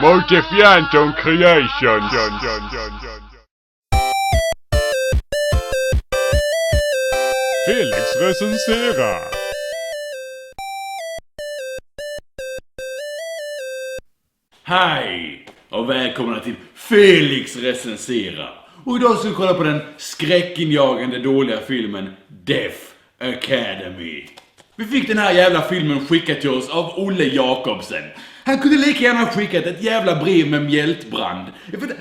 Multifianton Creation. Felix recenserar. Hej och välkomna till Felix recenserar. Och idag ska vi kolla på den skräckinjagande dåliga filmen Death Academy. Vi fick den här jävla filmen skickad till oss av Olle Jakobsen. Han kunde lika gärna ha skickat ett jävla brev med mjältbrand.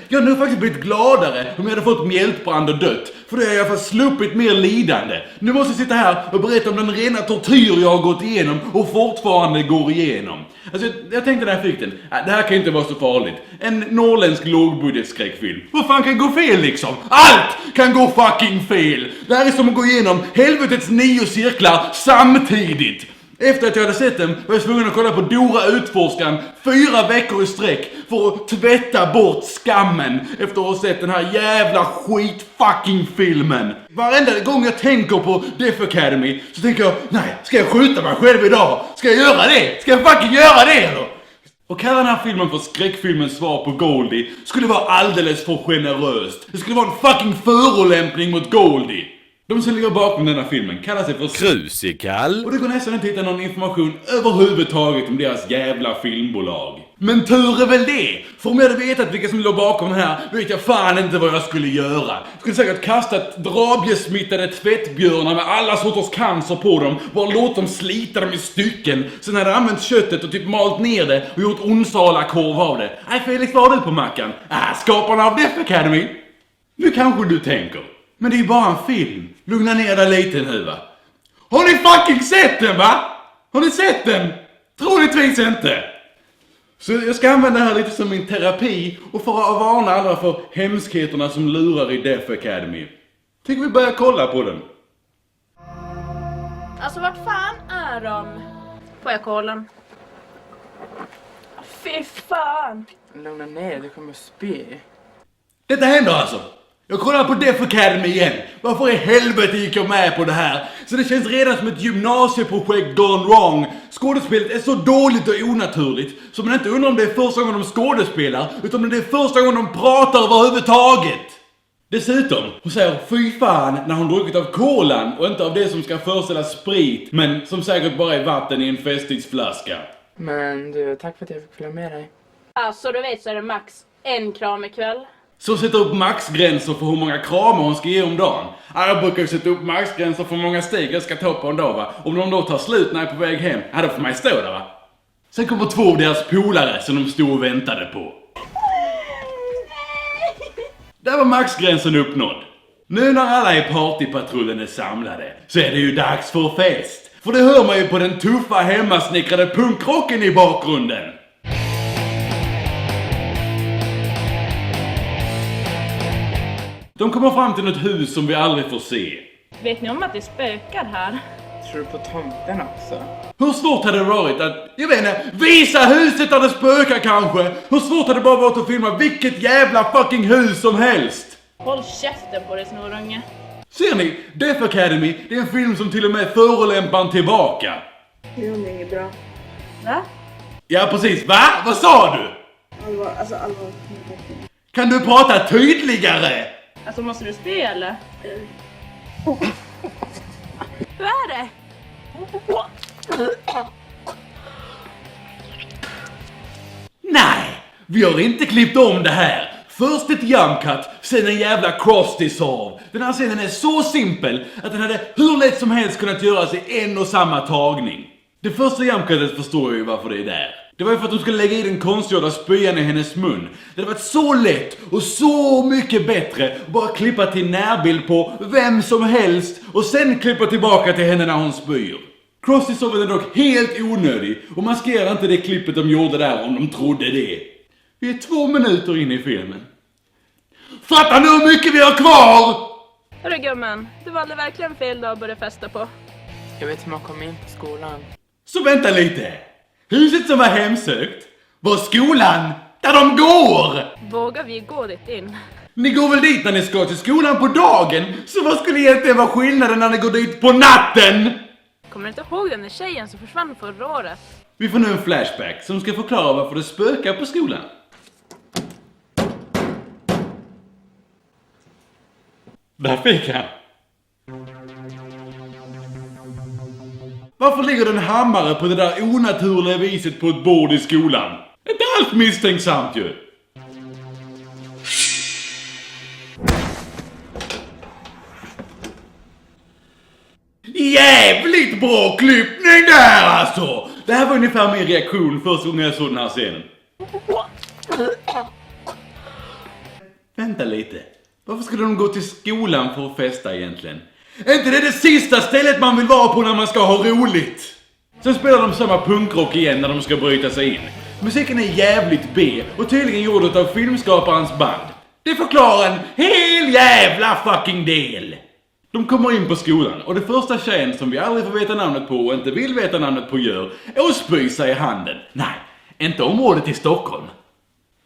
Jag hade nog faktiskt blivit gladare om jag hade fått mjältbrand och dött. För då har jag i alla fall sluppit mer lidande. Nu måste jag sitta här och berätta om den rena tortyr jag har gått igenom och fortfarande går igenom. Alltså jag tänkte när jag fick den, det här kan inte vara så farligt. En norrländsk lågbudgetskräckfilm. Vad fan kan gå fel liksom? Allt kan gå fucking fel. Det här är som att gå igenom helvetets 9 cirklar samtidigt. Efter att jag hade sett den var jag tvungen att kolla på Dora Utforskaren 4 veckor i sträck för att tvätta bort skammen efter att ha sett den här jävla skit-fucking-filmen. Varenda gång jag tänker på Death Academy så tänker jag, nej, ska jag skjuta mig själv idag? Ska jag göra det? Ska jag fucking göra det eller? Och kalla den här filmen för skräckfilmens svar på Goldie skulle vara alldeles för generöst. Det skulle vara en fucking förolämpning mot Goldie. De som ligger bakom denna filmen kallar sig för Krusikal. Och det går nästan inte att hitta någon information överhuvudtaget om deras jävla filmbolag. Men tur är väl det! För om jag hade vetat vilka som låg bakom den här vet jag fan inte vad jag skulle göra. Jag skulle säkert kastat drabbjesmittade tvättbjörnar med alla sorters cancer på dem. Bara låt dem slita dem i stycken. Sen hade jag använt köttet och typ malt ner det och gjort onsalakorv av det. Nej Felix, vad har du på mackan? Skaparna av Death Academy? Nu kanske du tänker. Men det är ju bara en film. Lugna ner dig lite nu va. Har ni fucking sett den va? Har ni sett den? Troligtvis inte. Så jag ska använda det här lite som min terapi och för att varna alla för hemskheterna som lurar i Death Academy. Tycker vi börjar kolla på den. Alltså vart fan är de? Får jag kolla? Fy fan. Lugna ner, du kommer spy. Detta händer alltså. Jag kollar på Death Academy igen. Varför i helvete gick jag med på det här? Så det känns redan som ett gymnasieprojekt gone wrong. Skådespelet är så dåligt och onaturligt så man inte undrar om det är första gången de skådespelar utan om det är första gången de pratar överhuvudtaget. Dessutom, hon säger fy fan när hon druckit av kolan och inte av det som ska föreställa sprit men som säkert bara är vatten i en festidsflaska. Men du, tack för att jag fick följa med dig. Alltså du vet så är det max en kram ikväll. Så sätta upp maxgränser för hur många kramar hon ska ge om dagen. Jag brukar ju sätta upp maxgränser för hur många steg jag ska ta på en dag va. Om de då tar slut när jag är på väg hem, då får man stå där va. Sen kommer 2 av deras polare som de stod och väntade på. Där var maxgränsen uppnådd. Nu när alla i partypatrullen är samlade så är det ju dags för fest. För det hör man ju på den tuffa hemmasnickrade punkrocken i bakgrunden. De kommer fram till något hus som vi aldrig får se. Vet ni om att det spökar här? Tror du på tomten också? Hur svårt hade det varit att, jag vet inte, visa huset där det spökar kanske? Hur svårt hade det bara varit att filma vilket jävla fucking hus som helst? Håll käften på dig snorunge. Ser ni? Death Academy, det är en film som till och med förolämpar tillbaka. Jo, det är bra. Va? Ja precis, va? Vad sa du? Allvar. Kan du prata tydligare? Alltså måste du spy eller? Hur är det? Nej, vi har inte klippt om det här. Först ett jumpcut, sen en jävla cross-dissolve. Den här scenen är så simpel att den hade hur lätt som helst kunnat göras i en och samma tagning. Det första jumpcutet förstår jag ju varför det är där. Det var ju för att de skulle lägga i den konstgjorda spyan i hennes mun. Det hade varit så lätt och så mycket bättre att bara klippa till närbild på vem som helst och sen klippa tillbaka till henne när hon spyr. Cross-dissolven är dock helt onödig och maskerar inte det klippet de gjorde där om de trodde det. Vi är 2 minuter in i filmen. Fatta nu hur mycket vi har kvar! Hörru gumman, du valde verkligen fel dag att börja festa på. Jag vet hur man kommer in på skolan. Så vänta lite. Huset som var hemsökt var skolan där de går! Vågar vi gå dit in? Ni går väl dit när ni ska till skolan på dagen? Så vad skulle egentligen vara skillnaden när ni går dit på natten? Kommer du inte ihåg den där tjejen som försvann förra året? Vi får nu en flashback som ska förklara varför det spökar på skolan. Där fick han. Varför ligger det en hammare på det där onaturliga viset på ett bord i skolan? Inte allt misstänksamt ju. Jävligt bra klippning där alltså! Det här var ungefär min reaktion första gången jag såg den här scenen. Vänta lite. Varför skulle de gå till skolan för att festa egentligen? Är inte det sista stället man vill vara på när man ska ha roligt? Sen spelar de samma punkrock igen när de ska bryta sig in. Musiken är jävligt B och tydligen gjord av filmskaparens band. Det förklarar en hel jävla fucking del. De kommer in på skolan och det första tjejen som vi aldrig får veta namnet på och inte vill veta namnet på gör är att spy sig i handen. Nej, inte området i Stockholm.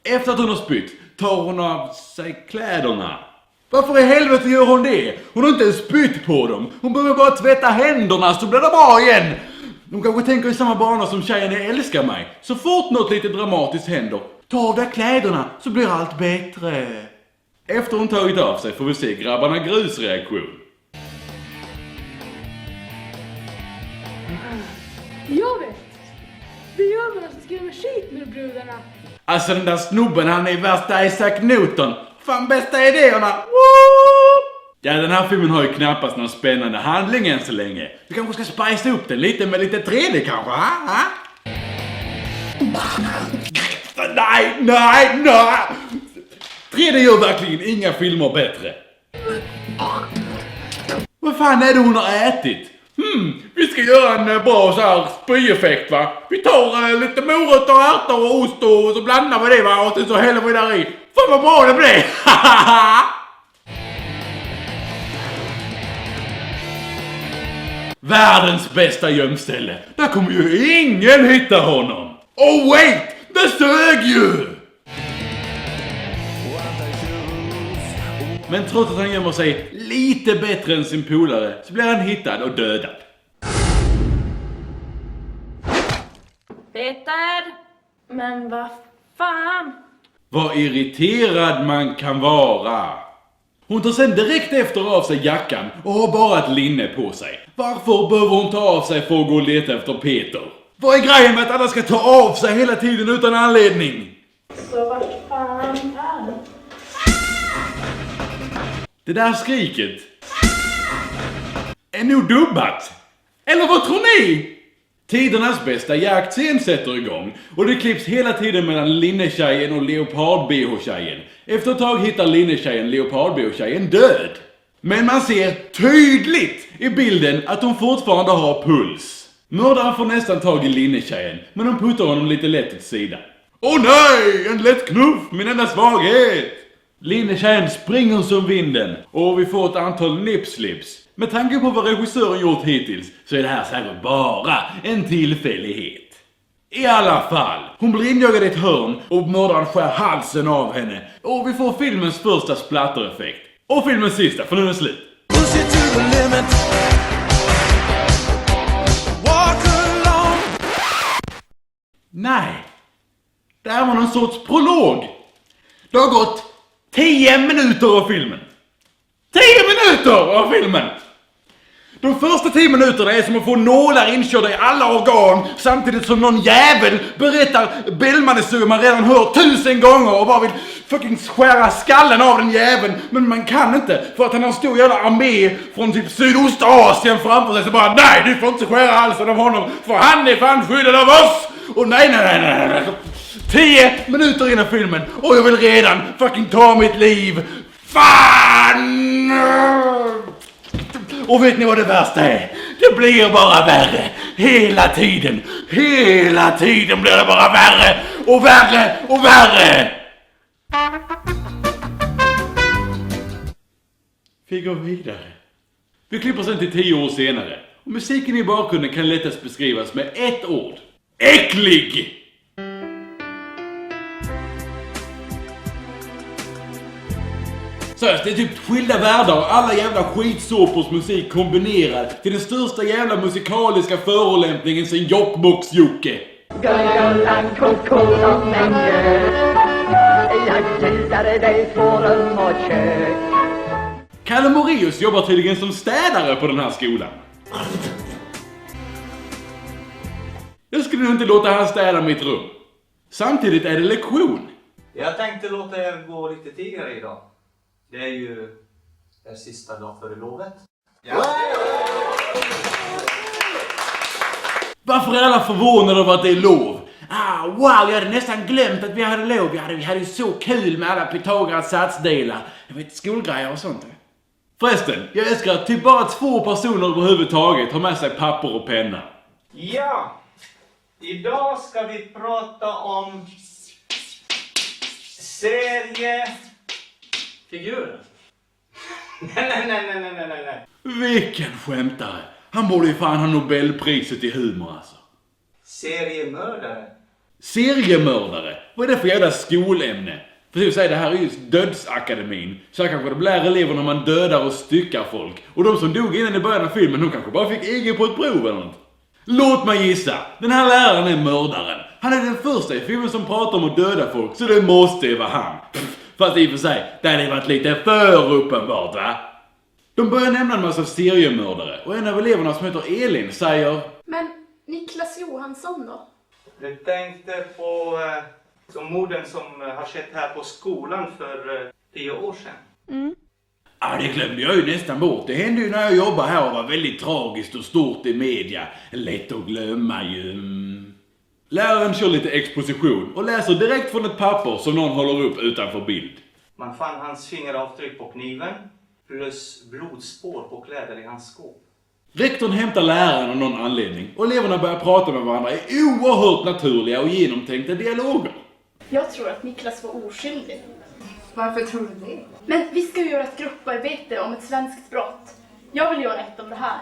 Efter att hon har spytt tar hon av sig kläderna. Varför i helvete gör hon det? Hon har inte ens spytt på dem. Hon behöver bara tvätta händerna så blir det bra igen. De kanske tänker i samma banor som tjejen i Älskar mig. Så fort något lite dramatiskt händer, ta av dig kläderna så blir allt bättre. Efter hon tagit av sig får vi se grabbarna Grus reaktion. Jag vet! Det gör man som skriver skit med brudarna. Alltså den där snubben, han är värsta Isaac Newton. Fan, bästa idéerna. Woo! Ja, den här filmen har ju knappast någon spännande handling än så länge. Vi kanske ska spicea upp den lite med lite 3D kanske, ha? Nej! 3D gör verkligen inga filmer bättre. Vad fan är det hon har ätit? Vi ska göra en bra så här spyeffekt, va? Vi tar lite morötter, ärtor och ost och så blandar vi det, va? Och så häller vi där i. Fan vad bra det blir! Världens bästa gömställe. Där kommer ju ingen hitta honom. Oh wait! Det sög ju! Men trots att han gömmer sig lite bättre än sin polare så blir han hittad och dödad. Peter! Men vad fan? Vad irriterad man kan vara. Hon tar sen direkt efter av sig jackan och har bara ett linne på sig. Varför behöver hon ta av sig för att gå och leta efter Peter? Vad är grejen med att alla ska ta av sig hela tiden utan anledning? Så vart fan är det? Det där skriket är nog dubbat. Eller vad tror ni? Tidernas bästa jaktscen sätter igång och det klipps hela tiden mellan linnetjejen och leopard-BH-tjejen. Efter ett tag hittar linnetjejen leopard-BH-tjejen död. Men man ser tydligt i bilden att hon fortfarande har puls. Mördaren får nästan tag i linnetjejen, men hon puttar honom lite lätt åt sidan. Åh nej, en lätt knuff, min enda svaghet! Linnetjejen springer som vinden och vi får ett antal nipslips. Med tanke på vad regissören gjort hittills så är det här säkert bara en tillfällighet. I alla fall, hon blir injagad i ett hörn och mördaren skär halsen av henne. Och vi får filmens första splattereffekt. Och filmens sista, för nu är den slut. Nej, det här var någon sorts prolog. Det har gått 10 minuter av filmen. 10 minuter av filmen! De första 10 minuterna är som att få nålar inkörda i alla organ samtidigt som någon jävel berättar Bellman-historier man redan hört 1000 gånger och bara vill fucking skära skallen av den jäveln. Men man kan inte för att han har en stor jävla armé från typ Sydostasien framför sig så bara nej, du får inte skära halsen av honom för han är fan skyddad av oss! Och nej. 10 minuter innan filmen och jag vill redan fucking ta mitt liv. Fan! Och vet ni vad det värsta är? Det blir bara värre. Hela tiden blir det bara värre och värre och värre. Vi går vidare. Vi klipper sen till 10 år senare. Och musiken i bakgrunden kan lättast beskrivas med ett ord. Äcklig! Så det är typ skilda världar och alla jävla skitsåpors musik kombinerad till den största jävla musikaliska förolämpningen sen Jokkmokks-Jocke. Gullan kokon men jag gillar dig på rum och kök. Kalle Moraeus jobbar tydligen som städare på den här skolan. Jag skulle nog inte låta han städa mitt rum. Samtidigt är det lektion. Jag tänkte låta er gå lite tidigare idag. Det är ju er sista dag före lovet. Ja. Varför är alla förvånade över att det är lov? Wow, jag hade nästan glömt att vi hade lov. Vi hade ju så kul med alla Pythagoras satsdelar. Jag vet, skolgrejer och sånt. Förresten, jag älskar att typ bara 2 personer överhuvudtaget har med sig papper och penna. Ja, idag ska vi prata om seriefigurer. Nej. Vilken skämtare. Han borde ju fan ha Nobelpriset i humor alltså. Seriemördare. Seriemördare? Vad är det för jävla skolämne? För att säga, det här är just dödsakademin. Så här kanske det blir elever när man dödar och styckar folk. Och de som dog innan i början av filmen, de kanske bara fick IG på ett prov eller något. Låt mig gissa. Den här läraren är mördaren. Han är den första i filmen som pratar om att döda folk, så det måste vara han. Fast i och för sig, det hade varit lite för uppenbart, va? De börjar nämna en massa seriemördare. Och en av eleverna som heter Elin säger... Men Niklas Johansson då? Du tänkte på som morden som har skett här på skolan för 10 år sedan. Ja, det glömde jag ju nästan bort. Det hände ju när jag jobbade här och var väldigt tragiskt och stort i media. Lätt att glömma ju. Läraren kör lite exposition och läser direkt från ett papper som någon håller upp utanför bild. Man fann hans fingeravtryck på kniven plus blodspår på kläder i hans skåp. Rektorn hämtar läraren av någon anledning och eleverna börjar prata med varandra i oerhört naturliga och genomtänkta dialoger. Jag tror att Niklas var oskyldig. Varför tror du det? Men vi ska ju göra ett grupparbete om ett svenskt brott. Jag vill göra ett om det här.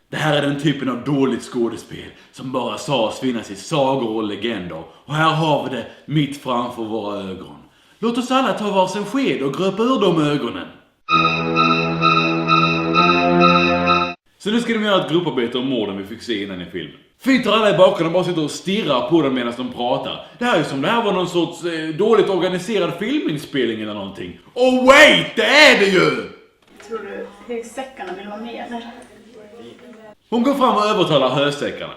Det här är den typen av dåligt skådespel som bara sades finnas i sagor och legender. Och här har vi det mitt framför våra ögon. Låt oss alla ta varsin sked och gröpa ur de ögonen. Så nu ska de göra ett grupparbete om morden vi fick se innan i filmen. Fint har alla i bakgrunden bara sitter och stirrar på dem medan de pratar. Det här är som det här var någon sorts dåligt organiserad filminspelning eller någonting. Oh wait, det är det ju! Tror du högsäckarna vill vara med eller? Hon går fram och övertalar hösäckarna.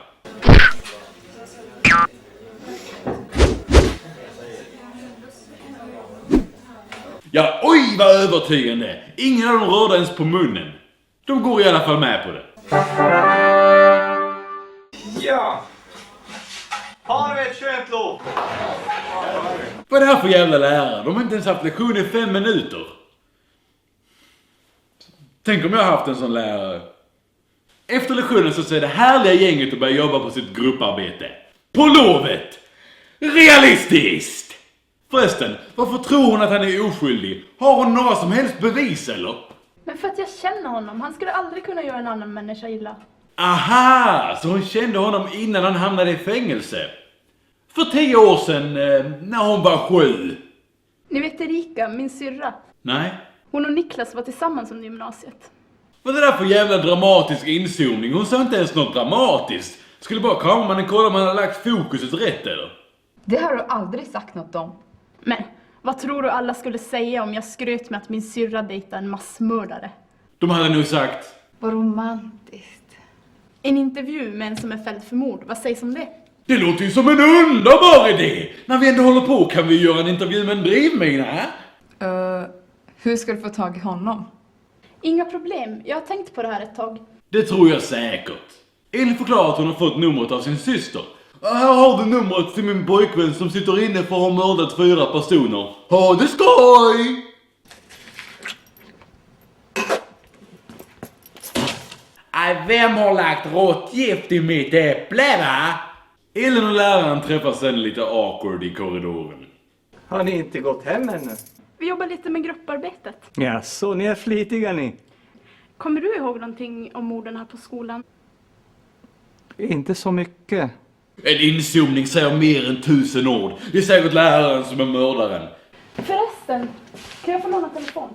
Ja, oj vad övertygande! Ingen av dem rörde ens på munnen. De går i alla fall med på det. Ja! Har vi ett skönt lov? Vad är det här för jävla lärare? De har inte ens haft lektion i 5 minuter. Tänk om jag har haft en sån lärare. Efter lektionen så ser det härliga gänget att börja jobba på sitt grupparbete. På lovet! Realistiskt! Förresten, varför tror hon att han är oskyldig? Har hon några som helst bevis eller? Men för att jag känner honom. Han skulle aldrig kunna göra en annan människa illa. Aha! Så hon kände honom innan han hamnade i fängelse. För 10 år sedan, när hon var 7. Ni vet Erika, min syrra. Nej. Hon och Niklas var tillsammans under gymnasiet. Vad är det där för jävla dramatisk inzoomning? Hon sa inte ens något dramatiskt. Skulle bara kameran kolla om han hade lagt fokuset rätt eller? Det har du aldrig sagt något om. Men vad tror du alla skulle säga om jag skröt med att min syrra dejtar en massmördare? De hade nog sagt... Vad romantiskt. En intervju med en som är fälld för mord, vad sägs om det? Det låter ju som en underbar idé! När vi ändå håller på kan vi göra en intervju med en drivmina, här? Hur ska du få tag i honom? Inga problem, jag har tänkt på det här ett tag. Det tror jag säkert. Elin förklarar att hon har fått numret av sin syster. Här har du numret till min pojkvän som sitter inne för att ha mördat 4 personer. Ha det skoj! Vem har lagt rått gift i mitt äpple, va? Elin och läraren träffas sen lite awkward i korridoren. Har ni inte gått hem ännu? Vi jobbar lite med grupparbetet. Ja, så ni är flitiga ni. Kommer du ihåg någonting om morden här på skolan? Inte så mycket. En inzoomning säger mer än 1000 ord. Det är säkert läraren som är mördaren. Förresten, kan jag få låna telefon?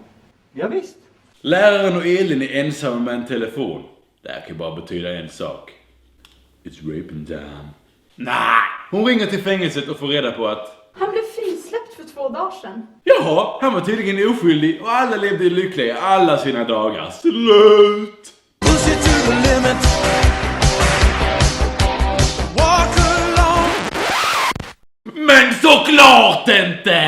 Ja, visst. Läraren och Elin är ensamma med en telefon. Det här kan bara betyda en sak. It's raping time. Nej! Hon ringer till fängelset och får reda på att... Han blev frisläppt för 2 dagar sedan. Jaha, han var tydligen oskyldig och alla levde lyckliga alla sina dagar. Slut! Men såklart inte!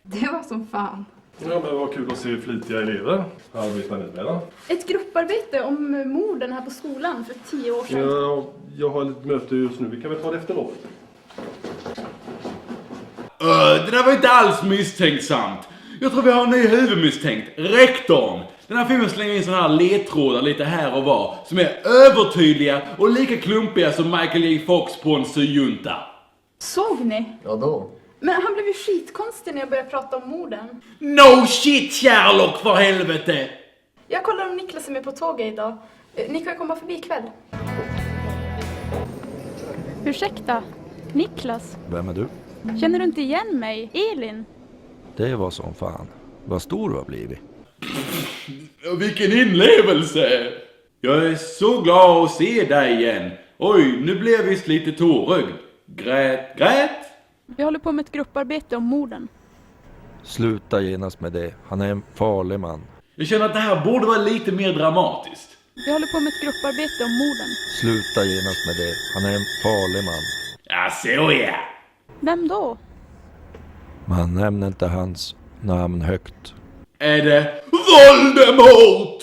Det var som fan. Ja, men vad kul att se flitiga elever. Arbetar ni med det? Ett grupparbete om morden här på skolan för 10 år sedan. Ja, jag har ett möte just nu. Vi kan väl ta det efteråt. Det där var inte alls misstänksamt. Jag tror vi har en ny huvudmisstänkt, rektorn. Den här filmen slänger in såna här ledtrådar lite här och var som är övertydliga och lika klumpiga som Michael J. Fox på en syjunta. Såg ni? Ja då. Men han blev ju skitkonstig när jag började prata om morden. No shit, Sherlock, för helvete! Jag kollar om Niklas är med på tåget idag. Ni kan komma förbi ikväll. Ursäkta, Niklas. Vem är du? Känner du inte igen mig? Elin. Det var som fan. Vad stor du har blivit. Vilken inlevelse! Jag är så glad att se dig igen. Oj, nu blev jag visst lite tårögd. Grät? Vi håller på med ett grupparbete om morden. Sluta genast med det. Han är en farlig man. Jag känner att det här borde vara lite mer dramatiskt. Vi håller på med ett grupparbete om morden. Sluta genast med det. Han är en farlig man. Ja, så ja. Vem då? Man nämner inte hans namn högt. Är det Voldemort?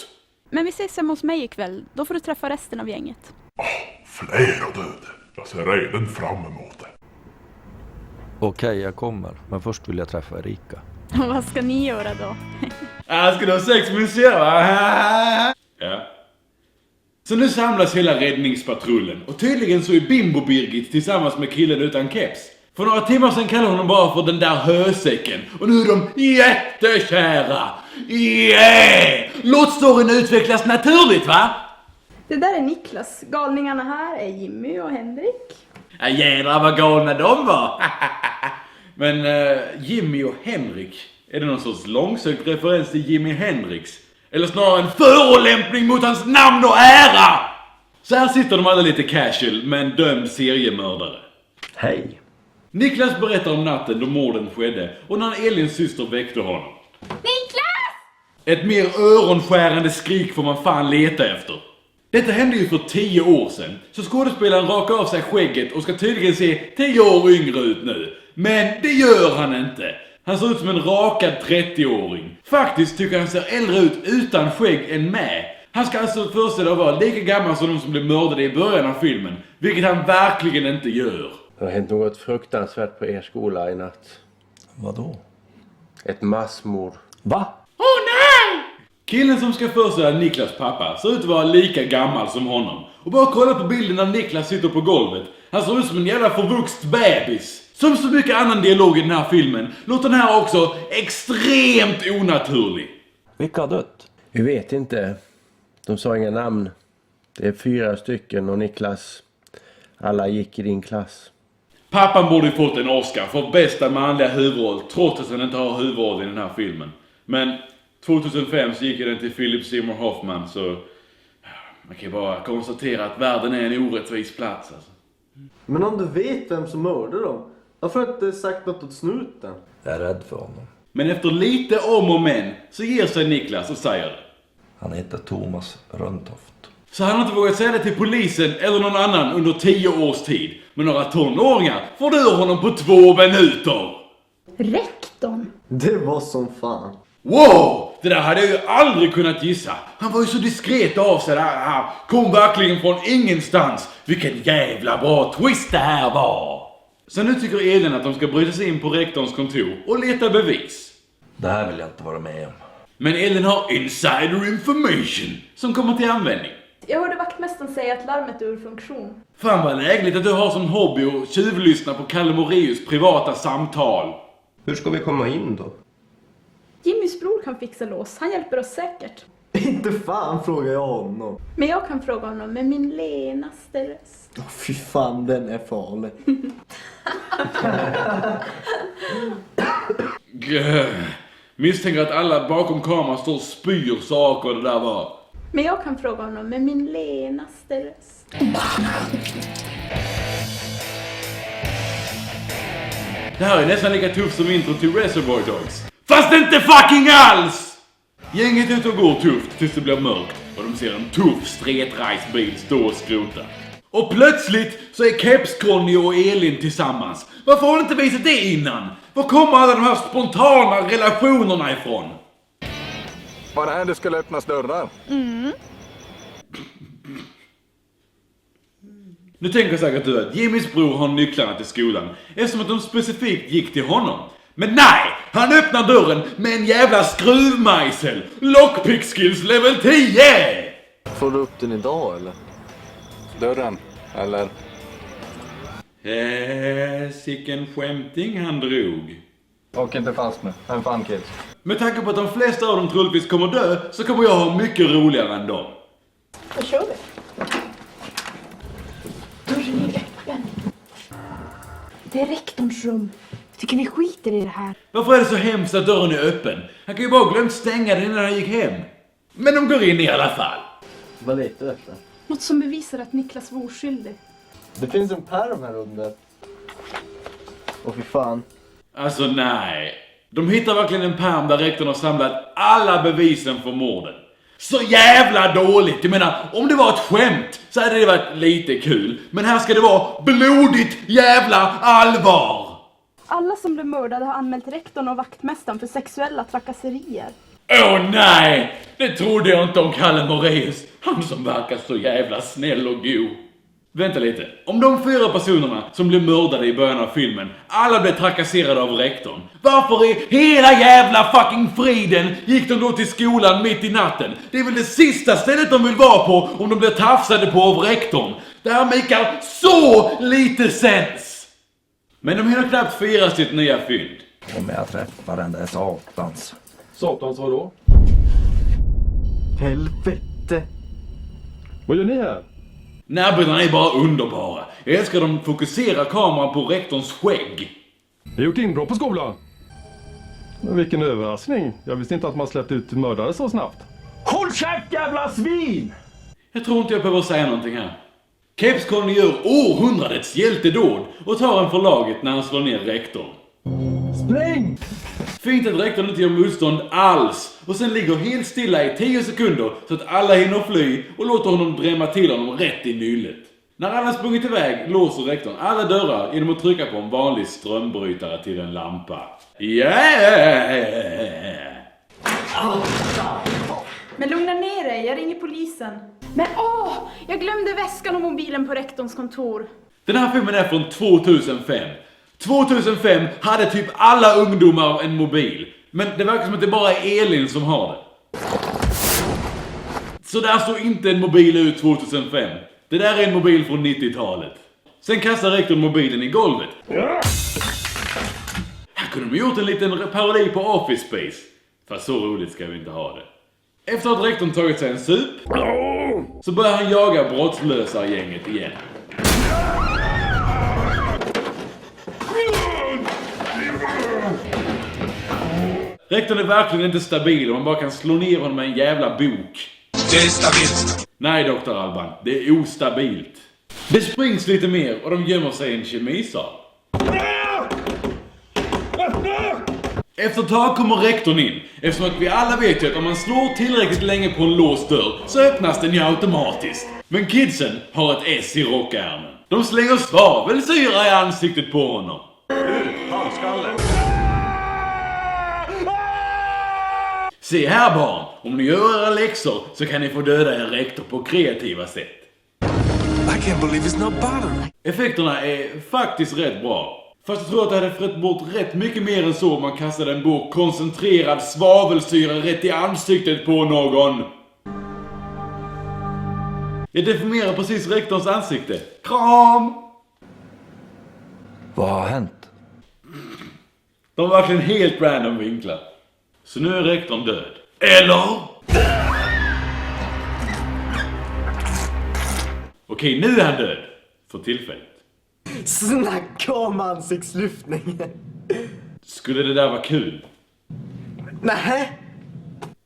Men vi ses hemma hos mig ikväll. Då får du träffa resten av gänget. Flera döda. Jag ser redan fram emot det. Okej, jag kommer. Men först vill jag träffa Erika. Och vad ska ni göra då? Ska du ha sex med en syrra? Ja. Så nu samlas hela räddningspatrullen. Och tydligen så är Bimbo Birgit tillsammans med killen utan keps. För några timmar sedan kallade honom bara för den där hösäcken. Och nu är de jättekära. Yeah! Låt storyn utvecklas naturligt, va? Det där är Niklas. Galningarna här är Jimmy och Henrik. Ja, jädrar vad galna de var. Men Jimmy och Henrik, är det någon sorts långsökt referens till Jimi Hendrix? Eller snarare en förolämpning mot hans namn och ära? Så här sitter de alla lite casual med en dömd seriemördare. Hej. Niklas berättar om natten då morden skedde och när Elins syster väckte honom. Niklas! Ett mer öronskärande skrik får man fan leta efter. Detta hände ju för 10 år sedan, så skådespelaren rakar av sig skägget och ska tydligen se 10 år yngre ut nu. Men det gör han inte. Han ser ut som en rakad 30-åring. Faktiskt tycker han ser äldre ut utan skägg än med. Han ska alltså föreställa att vara lika gammal som de som blev mördade i början av filmen, vilket han verkligen inte gör. Det har hänt något fruktansvärt på er skola i natt. Vadå? Ett massmord. Va? Åh nej! Killen som ska föreställa Niklas pappa ser ut att vara lika gammal som honom. Och bara kolla på bilden när Niklas sitter på golvet. Han ser ut som en jävla förvuxt bebis. Som så mycket annan dialog i den här filmen låter den här också extremt onaturlig. Vilka har dött? Vi vet inte. De sa inga namn. Det är 4 stycken och Niklas. Alla gick i din klass. Pappan borde ju fått en Oscar för bästa manliga huvudroll trots att han inte har huvudroll i den här filmen. Men 2005 så gick den till Philip Seymour Hoffman, så man kan ju bara konstatera att världen är en orättvis plats alltså. Men om du vet vem som mördade dem, varför har du inte sagt något åt snuten? Jag är rädd för honom. Men efter lite om och men så ger sig Niklas och säger det. Han heter Thomas Röntoft. Så han har inte vågat säga det till polisen eller någon annan under 10 års tid. Men några tonåringar får du honom på 2 minuter. Rektorn? Det var som fan. Wow! Det där hade jag ju aldrig kunnat gissa. Han var ju så diskret av sig där. Kom verkligen från ingenstans. Vilken jävla bra twist det här var. Så nu tycker Elin att de ska bryta sig in på rektorns kontor och leta bevis. Det här vill jag inte vara med om. Men Elin har insider information som kommer till användning. Jag hörde vaktmästaren säga att larmet är ur funktion. Fan vad lägligt att du har som hobby att tjuvlyssna på Kalle Moraeus privata samtal. Hur ska vi komma in då? Jimmys bror kan fixa lås. Han hjälper oss säkert. Inte fan frågar jag honom. Men jag kan fråga honom med min lenaste röst. Fy fan, den är farlig. Misstänker att alla bakom kameran står och spyr saker och det där var. Men jag kan fråga honom med min lenaste röst. Det här är nästan lika tufft som intro till Reservoir Dogs. Fast inte fucking alls! Gänget är ute och går tufft tills det blir mörkt och de ser en tuff stretrajsbil stå och skrota. Och plötsligt så är Keps, Conny och Elin tillsammans. Varför har du inte visat det innan? Var kommer alla de här spontana relationerna ifrån? Var det här det skulle öppnas dörrar? Nu tänker säkert du att Jimmys bror har nycklarna till skolan eftersom att de specifikt gick till honom. Men nej! Han öppnar dörren med en jävla skruvmejsel! Lockpick skills level 10! Får du upp den idag eller? Dörren, eller? Sicken skämting han drog. Och inte fast med. En fan kids. Med tanke på att de flesta av dem troligtvis kommer dö så kommer jag ha mycket roligare än dem. Då kör vi. Dörren är öppen. Det är rektorns rum. Tycker vi skiter i det här. Varför är det så hemskt att dörren är öppen? Han kan ju bara glömt stänga den innan han gick hem. Men de går in i alla fall. Vad letar du efter? Något som bevisar att Niklas var oskyldig. Det finns en pärm här under. Åh fy fan. Alltså nej. De hittar verkligen en pärm där rektorn har samlat alla bevisen för morden. Så jävla dåligt. Jag menar, om det var ett skämt så hade det varit lite kul. Men här ska det vara blodigt jävla allvar. Alla som blev mördade har anmält rektorn och vaktmästaren för sexuella trakasserier. Åh nej! Det trodde jag inte om Kalle Moraeus. Han som verkar så jävla snäll och god. Vänta lite. Om de 4 personerna som blev mördade i början av filmen alla blev trakasserade av rektorn, varför i hela jävla fucking friden gick de då till skolan mitt i natten? Det är väl det sista stället de vill vara på om de blir tafsade på av rektorn. Det här makar så lite sens. Men de hinner knappt fira sitt nya fynd. Om jag träffar den där satans. Satans vadå? Helvete. Vad gör ni här? Närbilderna är bara underbara. Jag älskar de fokuserar kameran på rektorns skägg. Vi har gjort inbrott på skolan. Men vilken överraskning. Jag visste inte att man släppte ut mördare så snabbt. Håll käft jävla svin! Jag tror inte jag behöver säga någonting här. Keps Conny gör århundradets hjältedåd och tar en för laget när han slår ner rektorn. Spring! Fint att rektorn inte gör motstånd alls och sen ligger helt stilla i 10 sekunder så att alla hinner fly och låter honom drämma till honom rätt i nyllet. När alla sprungit iväg låser rektorn alla dörrar genom att trycka på en vanlig strömbrytare till en lampa. Yeah! Men lugna ner dig, jag ringer polisen. Men jag glömde väskan och mobilen på rektorns kontor. Den här filmen är från 2005. 2005 hade typ alla ungdomar en mobil. Men det verkar som att det bara är Elin som har det. Så där såg inte en mobil ut 2005. Det där är en mobil från 90-talet. Sen kastar rektorn mobilen i golvet. Här kunde de gjort en liten parodi på Office Space. Fast så roligt ska vi inte ha det. Efter att rektorn tagit sig en sup så börjar han jaga brottslösa gänget igen. Rektorn är verkligen inte stabil om man bara kan slå ner honom med en jävla bok. Det är stabilt. Nej, Dr. Alban. Det är ostabilt. Det springs lite mer och de gömmer sig i en kemisal. Efter ett tag kommer rektorn in. Eftersom att vi alla vet ju att om man slår tillräckligt länge på en låst dörr så öppnas den ju automatiskt. Men kidsen har ett S i rockärmen. De slänger svavelsyra i ansiktet på honom. Se här barn, om ni gör era läxor så kan ni få döda er rektor på kreativa sätt. I can't believe it's not bothering. Effekterna är faktiskt rätt bra. Fast jag tror att det hade fått bort rätt mycket mer än så om man kastade en burk koncentrerad svavelsyra rätt i ansiktet på någon. Jag deformerar precis rektorns ansikte. Kram! Vad har hänt? De var verkligen helt random vinklar. Så nu är rektorn död. Eller? Okej, nu är han död. För tillfället. Snacka om ansiktslyftningen. Skulle det där vara kul? Nej.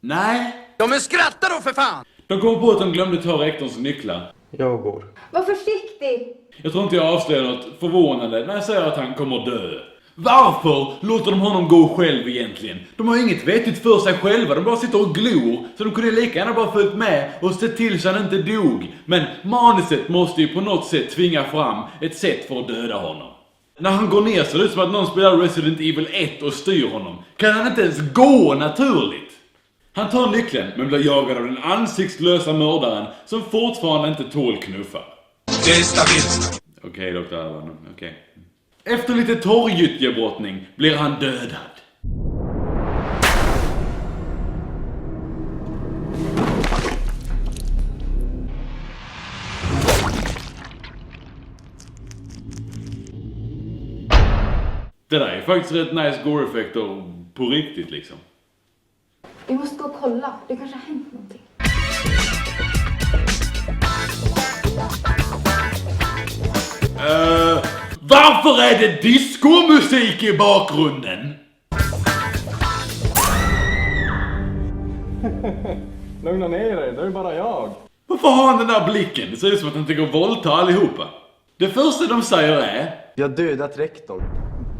Nej. Ja men skratta då för fan! De kom på att de glömde ta rektorns nycklar. Jag går. Var försiktig! Jag tror inte jag avslöjar något förvånande när jag säger att han kommer dö. Varför låter de honom gå själv egentligen? De har inget vettigt för sig själva, de bara sitter och glor. Så de kunde lika gärna bara följt med och sett till så han inte dog. Men manuset måste ju på något sätt tvinga fram ett sätt för att döda honom. När han går ner så är det som att någon spelar Resident Evil 1 och styr honom. Kan han inte ens gå naturligt? Han tar nyckeln men blir jagad av den ansiktslösa mördaren som fortfarande inte tål knuffar. Okej, Dr. Alban, okej. Efter lite torrgyttjebrottning blir han dödad. Det där är faktiskt rätt nice gore-effekter på riktigt liksom. Vi måste gå och kolla. Det kanske har hänt någonting. Varför är det discomusik i bakgrunden? Lugna ner dig, det är bara jag. Varför har han den där blicken? Det ser ut som att han tänker våldta allihopa. Det första de säger är... Jag har dödat rektorn.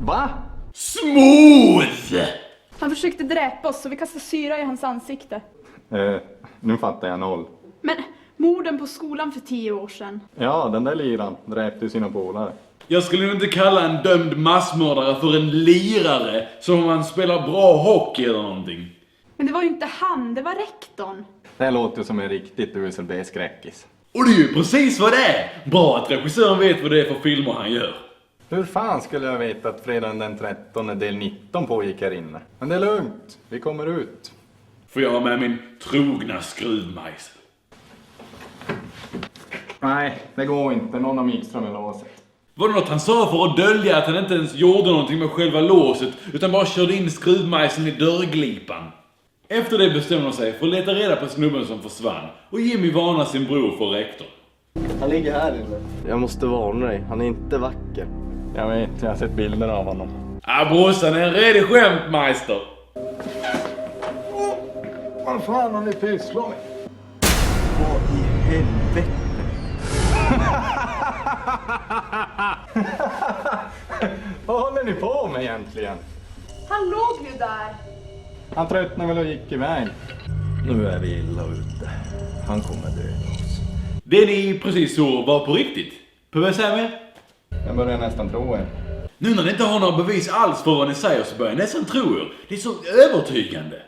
Va? Smooth! Han försökte dräpa oss så vi kastade syra i hans ansikte. Nu fattar jag noll. Men morden på skolan för 10 år sedan. Ja, den där liran dräpte sina polare. Jag skulle inte kalla en dömd massmördare för en lirare som om han spelar bra hockey eller någonting. Men det var ju inte han, det var rektorn. Det låter som en riktigt USB-skräckis. Och det är ju precis vad det är. Bra att regissören vet vad det är för filmer han gör. Hur fan skulle jag veta att fredagen den 13 del 19 pågick här inne? Men det är lugnt, vi kommer ut. Får jag ha med min trogna skruvmejsel? Nej, det går inte. Någon har mixtrat med låset. Var det något han sa för att dölja att han inte ens gjorde någonting med själva låset utan bara körde in skruvmejseln i dörrglipan? Efter det bestämmer de sig för att leta reda på snubben som försvann och Jimmy varnar sin bror för rektor. Han ligger här inne. Jag måste varna dig, han är inte vacker. Jag vet, jag har sett bilder av honom. Brorsan är en redig skämtmeister. Vad fan har ni pysslat med? Vad i helvete? Vad håller ni på med egentligen? Han låg ju där. Han tröttnade väl och gick iväg. Nu är vi illa ute. Han kommer döda oss. Det ni precis så var på riktigt. Behöver jag säga mer? Jag börjar nästan tro er. Nu när ni inte har några bevis alls för vad ni säger så börjar jag nästan tro er. Det är så övertygande.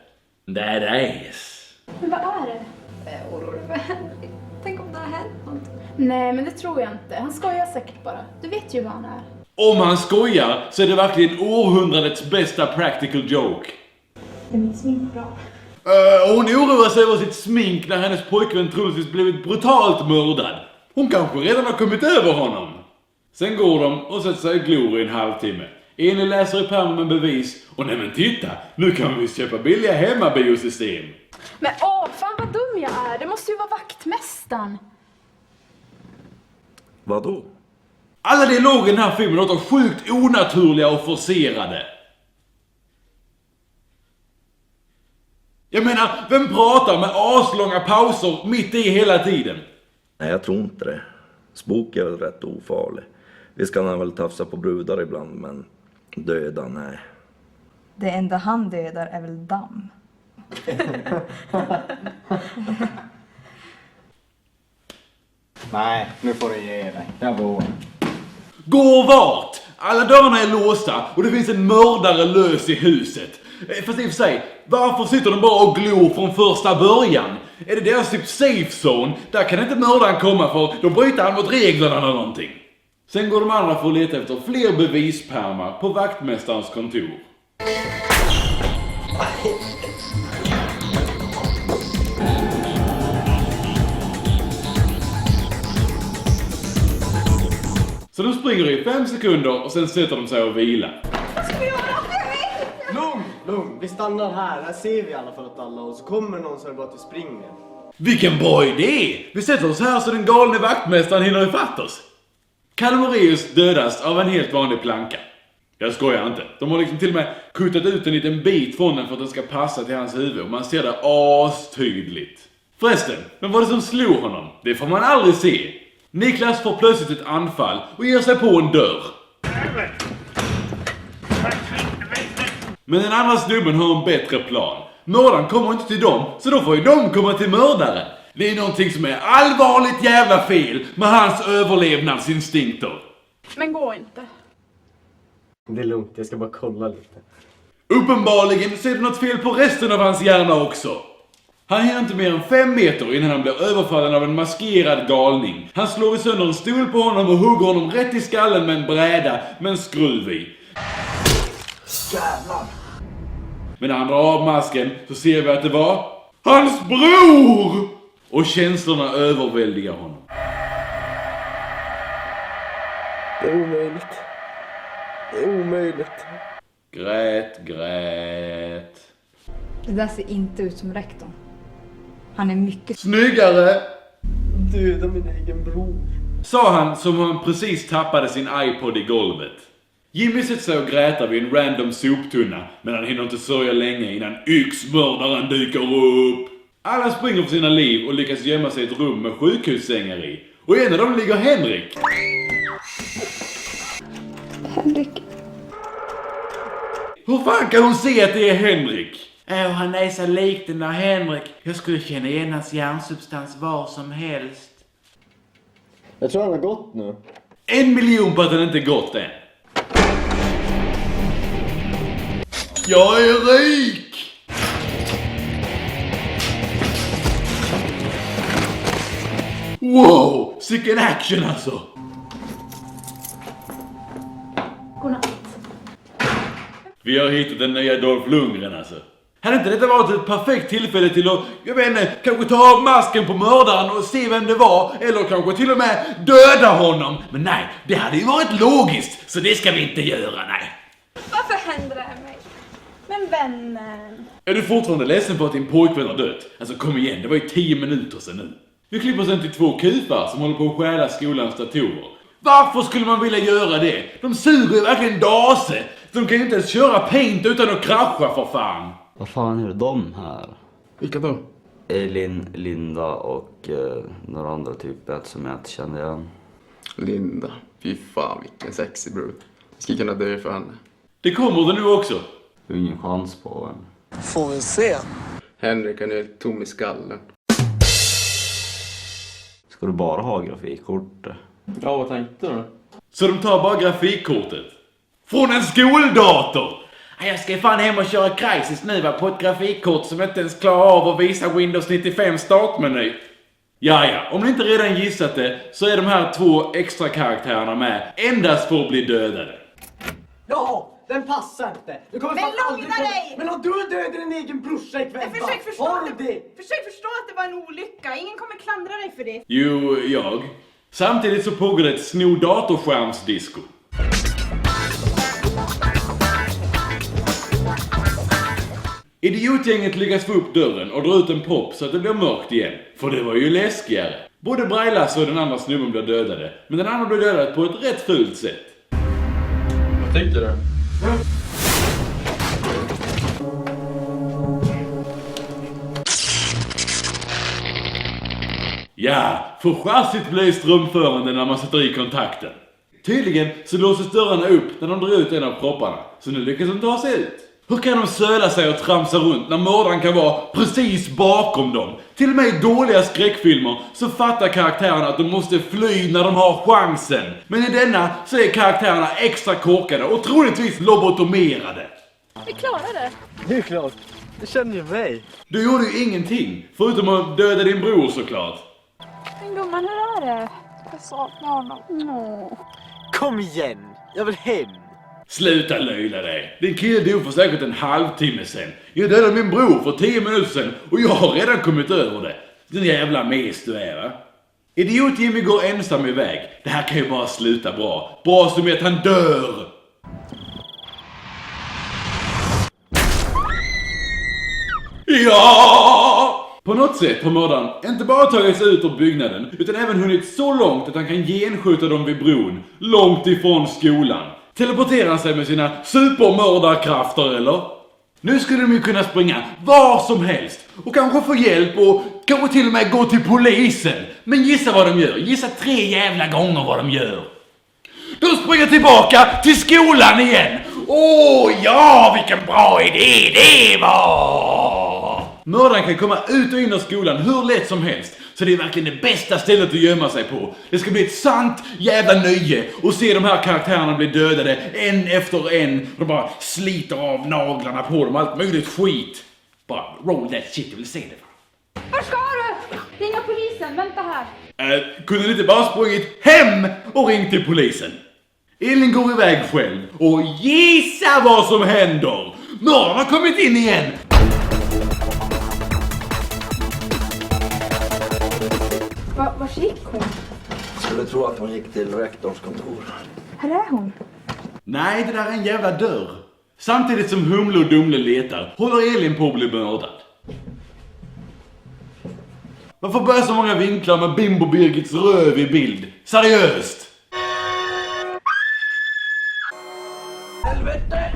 That is. Men vad är det? Jag är orolig för Henry. Tänk om det har hänt något. Nej, men det tror jag inte. Han skojar säkert bara. Du vet ju vad han är. Om han skojar så är det verkligen århundradets bästa practical joke. Det är mitt smink bra. Hon oroar sig över sitt smink när hennes pojkvän troligtvis blivit brutalt mördad. Hon kanske redan har kommit över honom. Sen går de och sätter sig i glor i en halvtimme. Eni läser i pärmen med bevis. Och nej men titta, nu kan vi köpa billiga hemmabiosystem. Men fan vad dum jag är. Det måste ju vara vaktmästaren. Vadå? Alla dialoger i den här filmen låter sjukt onaturliga och forcerade. Jag menar, vem pratar med aslånga pauser mitt i hela tiden? Nej, jag tror inte det. Spook är väl rätt ofarlig. Visst kan han väl tafsa på brudar ibland, men döda, nej. Det enda han dödar är väl damm. Nej, nu får du ge dig. Jag går. Gå vart? Alla dörrarna är låsta och det finns en mördare lös i huset. Fast i och för sig, varför sitter de bara och glor från första början? Är det deras typ safe zone? Där kan inte mördaren komma för då bryter han mot reglerna eller någonting. Sen går de andra för att leta efter fler bevispärmar på vaktmästarens kontor. Så de springer i 5 sekunder och sen sätter de sig och vilar. Lugn, vi stannar här. Här ser vi i alla fall åt alla och så kommer någon så är det bara att vi springer. Vilken bra idé! Vi sätter oss här så den galne vaktmästaren hinner ifatt oss. Kalle Moraeus dödas av en helt vanlig planka. Jag skojar inte. De har liksom till och med kuttat ut en liten bit från den för att den ska passa till hans huvud och man ser det astydligt. Förresten, vem var det som slog honom? Det får man aldrig se. Niklas får plötsligt ett anfall och ger sig på en dörr. Men den andra snubben har en bättre plan. Mördaren kommer inte till dem, så då får ju de komma till mördaren. Det är någonting som är allvarligt jävla fel med hans överlevnadsinstinkter. Men gå inte. Det är lugnt, jag ska bara kolla lite. Uppenbarligen så är det något fel på resten av hans hjärna också. Han hinner inte mer än 5 meter innan han blir överfallen av en maskerad galning. Han slår sönder en stol på honom och hugger honom rätt i skallen med en bräda med en skruv i. Jävlar! Men när han drar av masken så ser vi att det var hans bror! Och känslorna överväldigar honom. Det är omöjligt. Det är omöjligt. Grät. Det där ser inte ut som rektorn. Han är mycket Snyggare! Döda min egen bror. Sa han som han precis tappade sin iPod i golvet. Jimmy sätter sig och grätar vid en random soptunna, men han hinner inte sörja länge innan yxmördaren dyker upp. Alla springer för sina liv och lyckas gömma sig i ett rum med sjukhussängar i. Och en av dem ligger Henrik. Henrik. Hur fan kan hon se att det är Henrik? Han är så lik den där Henrik. Jag skulle känna igen hans hjärnsubstans var som helst. Jag tror han har gått nu. 1 miljon på att han inte gått än. Jag är rik! Wow, sicken action alltså! Godnatt. Vi har hittat den nya Dolph Lundgren alltså. Hade inte detta varit ett perfekt tillfälle till att, jag vet inte, kanske ta av masken på mördaren och se vem det var, eller kanske till och med döda honom. Men nej, det hade ju varit logiskt, så det ska vi inte göra, nej. Varför händer det här mig? Men vännen. Är du fortfarande ledsen på att din pojkvän har dött? Alltså kom igen, det var ju 10 minuter sedan nu. Vi klipper sen till 2 kufar som håller på att stjäla skolans datorer. Varför skulle man vilja göra det? De suger verkligen dase. De kan ju inte ens köra paint utan att krascha för fan. Vad fan är det de här? Vilka då? Elin, Linda och några andra typer som jag inte känner igen. Linda, fy fan vilken sexy brud. Jag ska kunna dö för henne. Det kommer det nu också. Ingen chans på en. Får vi se. Henrik är helt tom i skallen. Ska du bara ha grafikkort? Ja, vad tänkte du? Så de tar bara grafikkortet. Från en skoldator. Jag ska fan hem och köra Crysis nu på ett grafikkort som inte ens klarar av att visa Windows 95 startmeny. Ja, om ni inte redan gissat det så är de här 2 extra karaktärerna med endast för att bli dödade. Ja, den passar inte. Du kommer Men lugna dig! Men om du dödade din egen brorsa ikväll, Försök förstå, försök förstå att det var en olycka. Ingen kommer klandra dig för det. Jo, jag. Samtidigt så pågår det ett sno-datorskärmsdisco. Idiotgänget lyckas få upp dörren och dra ut en propp så att det blir mörkt igen. För det var ju läskigare. Både Brailas och den andra snubben blir dödade. Men den andra blir dödad på ett rätt fult sätt. Vad tyckte du? Ja, för chassigt blir strömförande när man sätter i kontakten. Tydligen så låses dörrarna upp när de drar ut en av propparna. Så nu lyckas de ta sig ut. Hur kan de söla sig och tramsa runt när mördaren kan vara precis bakom dem? Till och med i dåliga skräckfilmer så fattar karaktärerna att de måste fly när de har chansen. Men i denna så är karaktärerna extra korkade och troligtvis lobotomerade. Vi klarar det. Det är klart. Jag känner ju mig. Du gjorde ju ingenting, förutom att döda din bror såklart. Men gumman, hur är det? Jag saknar honom. No. Kom igen, jag vill hem. Sluta löjla dig. Din kille dog för säkert en halvtimme sen. Jag dödade min bror för 10 minuter sen och jag har redan kommit över det. Den jävla mes du är, va? Idiot Jimmy går ensam iväg. Det här kan ju bara sluta bra. Bra som att han dör. Ja! På något sätt har mördaren inte bara tagit sig ut ur byggnaden utan även hunnit så långt att han kan genskjuta dem vid bron, långt ifrån skolan. Teleporterar han sig med sina supermördarkrafter, eller? Nu skulle de ju kunna springa var som helst och kanske få hjälp och kanske till och med gå till polisen. Men gissa vad de gör. Gissa 3 jävla gånger vad de gör. De springer tillbaka till skolan igen Ja, vilken bra idé det var! Mördaren kan komma ut och in av skolan hur lätt som helst. Så det är verkligen det bästa stället att gömma sig på. Det ska bli ett sant jävla nöje och se de här karaktärerna bli dödade en efter en. De bara sliter av naglarna på dem, allt möjligt skit. Bara roll that shit, jag vill se det. Var ska du? Ringa polisen, vänta här. Kunde ni inte bara sprungit hem och ringt till polisen? Elin går iväg själv och gissa vad som händer. Mördaren har kommit in igen. Vart gick hon? Skulle tro att hon gick till rektorns kontor. Här är hon. Nej, det där är en jävla dörr. Samtidigt som Humle och Dumle letar håller Elin på att bli mördad. Varför börjar så många vinklar med Bimbo Birgits röv i bild? Seriöst! Helvete!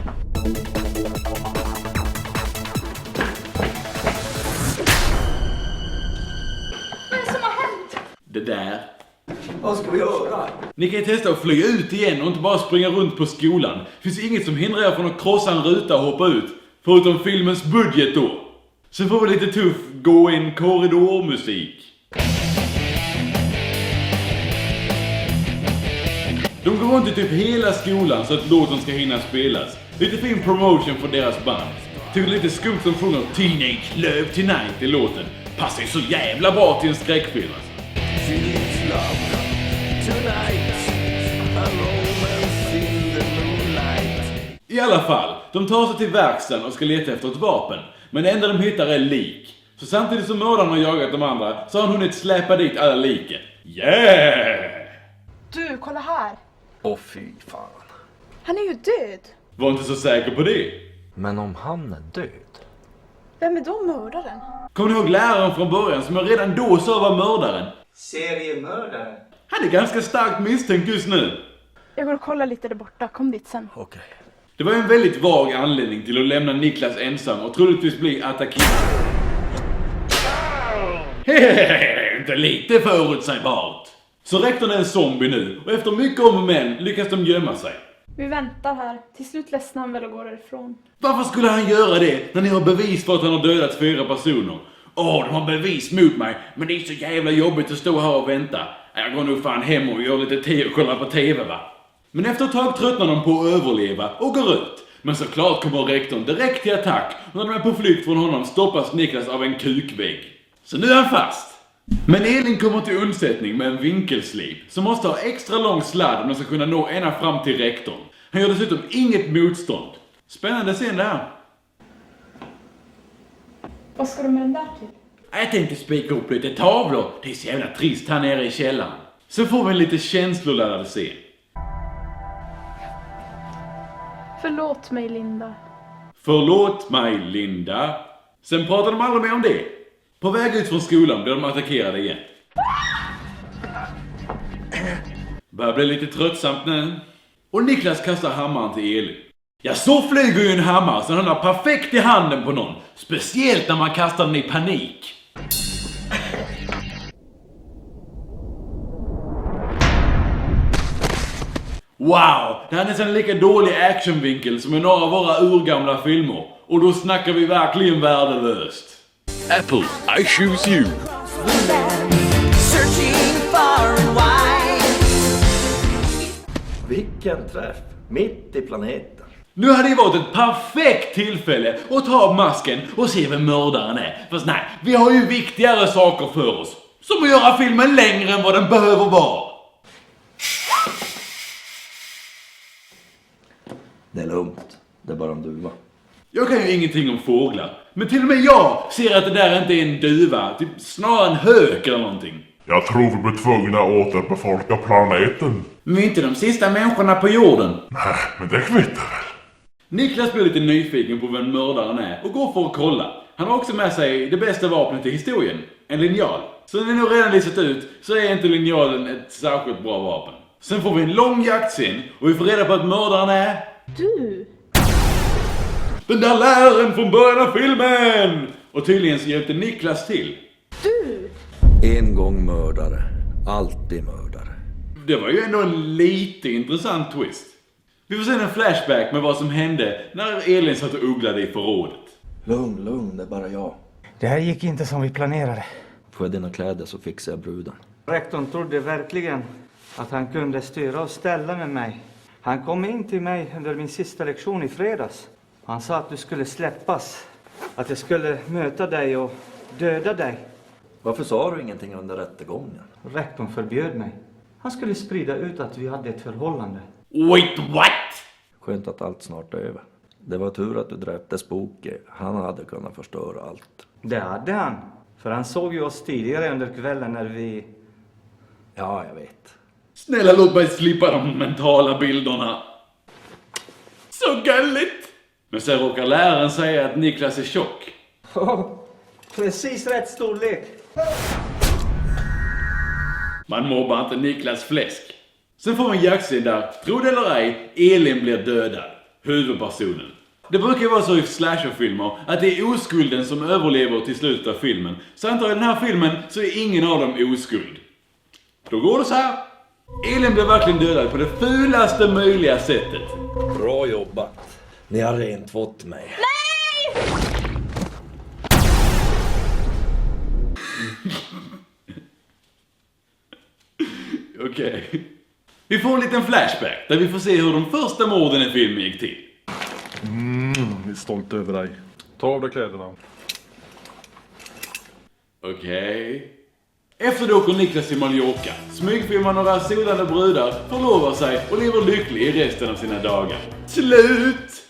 Vad är det som har hänt? Det där. Vad ska vi göra? Ni kan ju testa att flyga ut igen och inte bara springa runt på skolan. Det finns inget som hindrar er från att krossa en ruta och hoppa ut. Förutom filmens budget då. Sen får vi lite tuff gå-in korridormusik. De går runt i typ hela skolan så att låten ska hinna spelas. Lite fin promotion för deras band. Tycker lite skumt som sjunger Teenage Love Tonight i låten. Passar ju så jävla bra till en skräckfilm alltså. I alla fall, de tar sig till verkstaden och ska leta efter ett vapen. Men det enda de hittar är lik. Så samtidigt som mördaren har jagat de andra så har han hunnit släpa dit alla liken. Yeah! Du, kolla här. Åh fy fan. Han är ju död. Var inte så säker på det. Men om han är död? Vem är då mördaren? Kommer ni ihåg läraren från början som jag redan då sa var mördaren? Seriemördare. Han är ganska starkt misstänkt just nu. Jag går och kollar lite där borta, kom dit sen. Okej. Det var en väldigt vag anledning till att lämna Niklas ensam och troligtvis bli attackerad. Hehehe, inte lite förutsägbart. Så rektorn är en zombie nu och efter mycket om och men lyckas de gömma sig. Vi väntar här. Till slut ledsnar han väl och går därifrån. Varför skulle han göra det när ni har bevis för att han har dödat 4 personer? De har bevis mot mig, men det är så jävla jobbigt att stå här och vänta. Jag går nog fan hem och gör lite te och kollar på TV va. Men efter ett tag tröttnar de på att överleva och går ut. Men såklart kommer rektorn direkt till attack och när de är på flykt från honom stoppas Niklas av en kukvägg. Så nu är han fast. Men Elin kommer till undsättning med en vinkelslip som måste ha extra lång sladd om de ska kunna nå ända fram till rektorn. Han gör dessutom inget motstånd. Spännande scen det här. Vad ska du med den där till? Jag tänkte spika upp lite tavlor. Det är så jävla trist här nere i källaren. Så får vi en lite känsloladdad scen. Förlåt mig, Linda. Förlåt mig, Linda. Sen pratar de aldrig mer om det. På väg ut från skolan blir de attackerade igen. Börjar bli lite tröttsamt nu. Och Niklas kastar hammaren till Elin. Ja, så flyger ju en hammare så den har perfekt i handen på någon. Speciellt när man kastar den i panik. Wow, det här är nästan en lika dålig actionvinkel som i några av våra urgamla filmer. Och då snackar vi verkligen värdelöst. Apple, I choose you. Vilken träff, mitt i planeten. Nu hade det varit ett perfekt tillfälle att ta av masken och se vem mördaren är. Fast nej, vi har ju viktigare saker för oss. Som att göra filmen längre än vad den behöver vara. Det är lugnt, det är bara en duva. Jag kan ju ingenting om fåglar. Men till och med jag ser att det där inte är en duva. Typ snarare en hök eller någonting. Jag tror vi blir tvungna att återbefolka planeten. Men vi är inte de sista människorna på jorden. Nej, men det kvittar väl. Niklas blir lite nyfiken på vem mördaren är och går för att kolla. Han har också med sig det bästa vapnet i historien. En linjal. Så när vi nog redan listat ut så är inte linjalen ett särskilt bra vapen. Sen får vi en lång jaktscen och vi får reda på att mördaren är... Du! Den där läraren från början av filmen! Och tydligen så hjälpte Niklas till. Du! En gång mördare, alltid mördare. Det var ju ändå en lite intressant twist. Vi får se en flashback med vad som hände när Elin satt och ugglade i förrådet. Lugn, det är bara jag. Det här gick inte som vi planerade. Får jag dina kläder så fixar jag bruden. Rektorn trodde verkligen att han kunde styra och ställa med mig. Han kom in till mig under min sista lektion i fredags. Han sa att du skulle släppas. Att jag skulle möta dig och döda dig. Varför sa du ingenting under rättegången? Rektorn förbjöd mig. Han skulle sprida ut att vi hade ett förhållande. Wait, what? Skönt att allt snart är över. Det var tur att du dräpte Spooky. Han hade kunnat förstöra allt. Det hade han. För han såg ju oss tidigare under kvällen när vi... Ja, jag vet. Snälla låt mig slippa de mentala bilderna. Så gulligt! Men sen råkar läraren säga att Niklas är tjock. Precis rätt storlek. Man mobbar inte Niklas fläsk. Sen får man en jaktscen där, tro det eller ej, Elin blir dödad. Huvudpersonen. Det brukar ju vara så i slasherfilmer att det är oskulden som överlever till slutet av filmen. Så antar jag i den här filmen så är ingen av dem oskuld. Då går det så här. Elin blir verkligen dödad på det fulaste möjliga sättet. Bra jobbat. Ni har rent fått mig. Nej! Okej. Vi får en liten flashback där vi får se hur de första morden i filmen gick till. Vi är stolta över dig. Ta av dig kläderna. Okej. Efter det åker Niklas till Mallorca, smygfilmar några solande brudar, förlovar sig och lever lycklig i resten av sina dagar. Slut!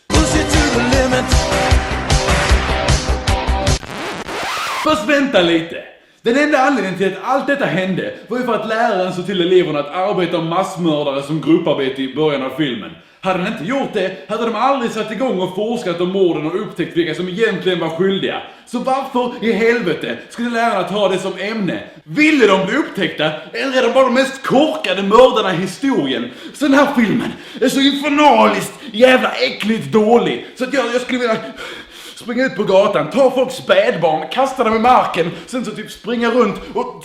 Fast vänta lite! Den enda anledningen till att allt detta hände var ju för att läraren såg till eleverna att arbeta massmördare som grupparbete i början av filmen. Hade den inte gjort det hade de aldrig satt igång och forskat om morden och upptäckt vilka som egentligen var skyldiga. Så varför i helvete skulle lärarna ta det som ämne? Ville de bli upptäckta? Eller är de bara de mest korkade mördarna i historien? Så den här filmen är så infernaliskt jävla äckligt dålig så att jag skulle vilja... springa ut på gatan, ta folks spädbarn, kasta dem i marken, sen så typ springa runt och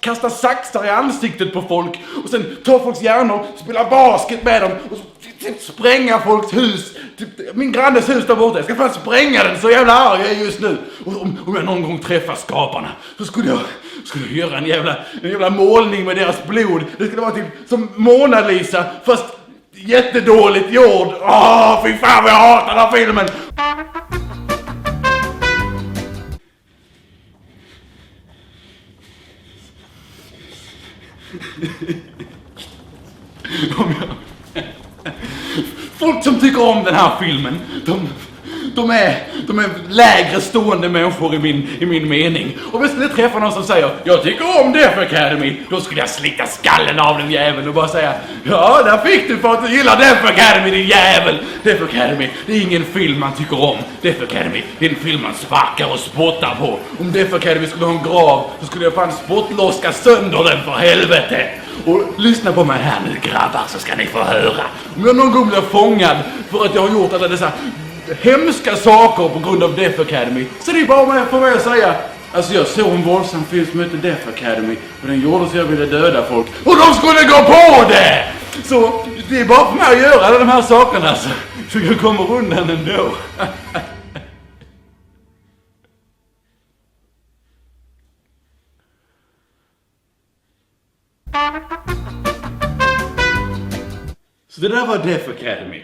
kasta saxar i ansiktet på folk och sen ta folks hjärnor, spela basket med dem och typ spränga folks hus. Typ, min grannes hus där borta, jag ska fan spränga den, så jävla arg jag är just nu. Och om jag någon gång träffar skaparna så skulle jag göra en jävla målning med deras blod. Det skulle vara typ som Mona Lisa fast jättedåligt gjord. Fy fan vad jag hatar den här filmen. Folk som tycker om den här filmen, de är lägre stående människor i min mening. Och om jag skulle träffa någon som säger jag tycker om Death Academy, då skulle jag slita skallen av den jäveln och bara säga ja, där fick du för att du gillar Death Academy, din jävel. Death Academy, det är ingen film man tycker om. Death Academy, det är en film man sparkar och spottar på. Om Death Academy skulle ha en grav så skulle jag fan spottloska sönder den för helvete. Och lyssna på mig här nu grabbar så ska ni få höra. Om jag någon gång blir fångad för att jag har gjort alla dessa hemska saker på grund av Death Academy så det är bara för mig att säga alltså jag såg en våldsam film som heter Death Academy och den gjorde så jag ville döda folk och de skulle gå på det! Så det är bara för mig att göra alla de här sakerna så jag kommer undan ändå. Så det där var Death Academy.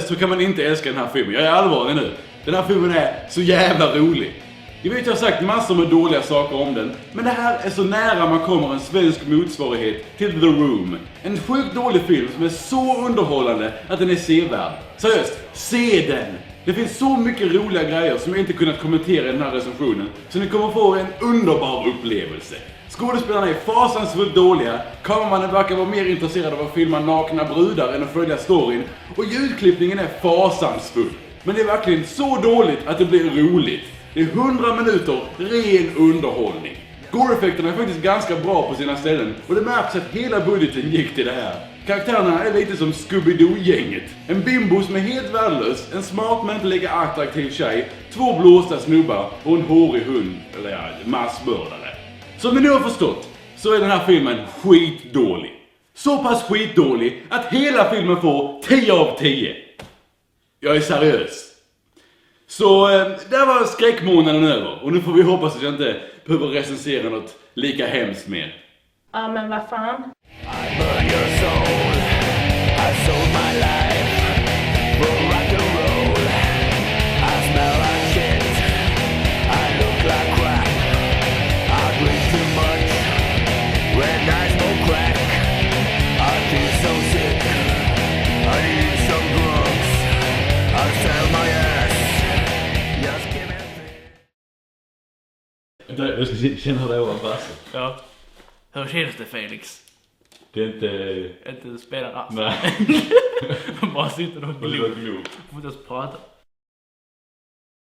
Så kan man inte älska den här filmen. Jag är allvarlig nu. Den här filmen är så jävla rolig. Jag vet jag har sagt massor med dåliga saker om den. Men det här är så nära man kommer en svensk motsvarighet till The Room. En sjukt dålig film som är så underhållande att den är sevärd. Seriöst, se den! Det finns så mycket roliga grejer som jag inte kunnat kommentera i den här recensionen. Så ni kommer få en underbar upplevelse. Skådespelarna är fasansfullt dåliga, kameramannen verkar vara mer intresserad av att filma nakna brudar än att följa storyn och ljudklippningen är fasansfull. Men det är verkligen så dåligt att det blir roligt. Det är 100 minuter ren underhållning. Gore-effekterna är faktiskt ganska bra på sina ställen och det märks att hela budgeten gick till det här. Karaktärerna är lite som Scooby-Doo-gänget. En bimbo som är helt värdelös, en smart men inte lika attraktiv tjej, 2 blåsta snubbar och en hårig hund, eller ja, massmördare. Som ni nu har förstått så är den här filmen skitdålig. Så pass skitdålig att hela filmen får 10 av 10. Jag är seriös. Så där var skräckmånaden över. Och nu får vi hoppas att jag inte behöver recensera något lika hemskt mer. Ja, men vad fan. Jag ska känna det ovanför. Ja. Hur känns det, Felix? Det är inte... Inte spela alls. Nej. Bara sitter och glor. Får inte ens prata.